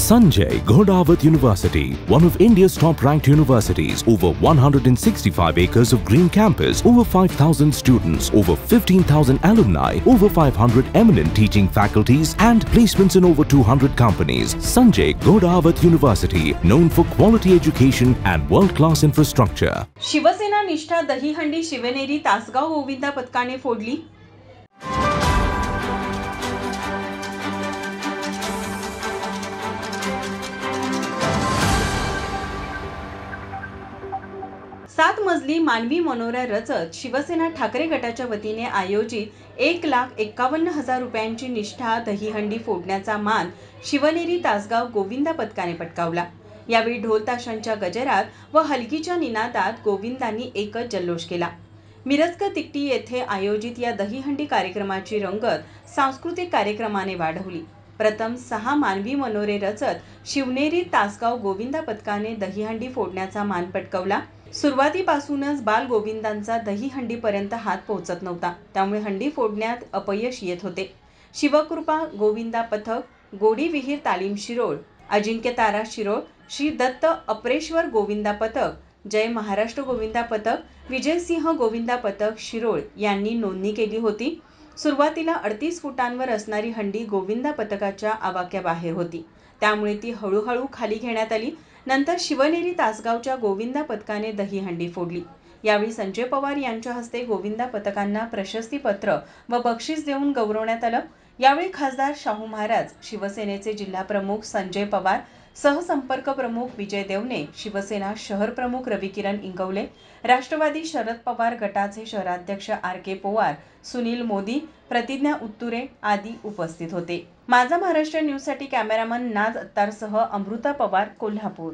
Sanjay Ghodawat University, one of India's top-ranked universities, over 165 acres of green campus, over 5,000 students, over 15,000 alumni, over 500 eminent teaching faculties and placements in over 200 companies. Sanjay Ghodawat University, known for quality education and world-class infrastructure. Shiv Sena निष्ठा दहीहंडी शिवनेरी तासगाव गोविंदा पथकाने फोडली. सात मजली मानवी मनोरा रचत शिवसेना ठाकरे गटाच्या वतीने आयोजित 1,51,000 रुपयांची निष्ठा दहीहंडी फोडण्याचा मान शिवनेरी तासगाव गोविंदा पथकाने पटकावला. यावेळी ढोल ताशांच्या गजरात व हलगीच्या निनादात गोविंदांनी एकच जल्लोष केला. मिरजक तिकटी येथे आयोजित या दहीहंडी कार्यक्रमाची रंगत सांस्कृतिक कार्यक्रमाने वाढवली. प्रथम 6 मानवी मनोरे रचत शिवनेरी तासगाव गोविंदा पथकाने दहीहंडी फोडण्याचा मान पटकावला. सुरुवातीपासूनच बाल गोविंदांचा दहीहंडीपर्यंत हात पोहोचत नव्हता, त्यामुळे हंडी फोडण्यात अपयश येत होते. शिवकृपा गोविंदा पथक, गोडी विहीर तालीम शिरोळ, अजिंक्य तारा शिरोळ, श्री दत्त अपरेश्वर गोविंदा पथक, जय महाराष्ट्र गोविंदा पथक, विजयसिंह गोविंदा पथक शिरोळ यांनी नोंदणी केली होती. सुरुवातीला 38 फुटांवर असणारी हंडी गोविंदा पथकाच्या आवाक्याबाहेर होती, त्यामुळे ती हळूहळू खाली घेण्यात आली. नंतर शिवनेरी तासगावच्या गोविंदा पथकाने दहीहंडी फोडली. यावेळी संजय पवार यांच्या हस्ते गोविंदा पथकांना प्रशस्तीपत्र व बक्षीस देऊन गौरवण्यात आलं. यावेळी खासदार शाहू महाराज, शिवसेनेचे जिल्हा प्रमुख संजय पवार, सहसंपर्क प्रमुख विजय देवणे, शिवसेना शहर प्रमुख रविकिरण इंगवले, राष्ट्रवादी शरद पवार गटाचे शहराध्यक्ष RK पवार, सुनील मोदी, प्रतिज्ञा उत्तुरे आदी उपस्थित होते. माझा महाराष्ट्र न्यूजसाठी कॅमेरामन नाज अत्तारसह अमृता पवार, कोल्हापूर.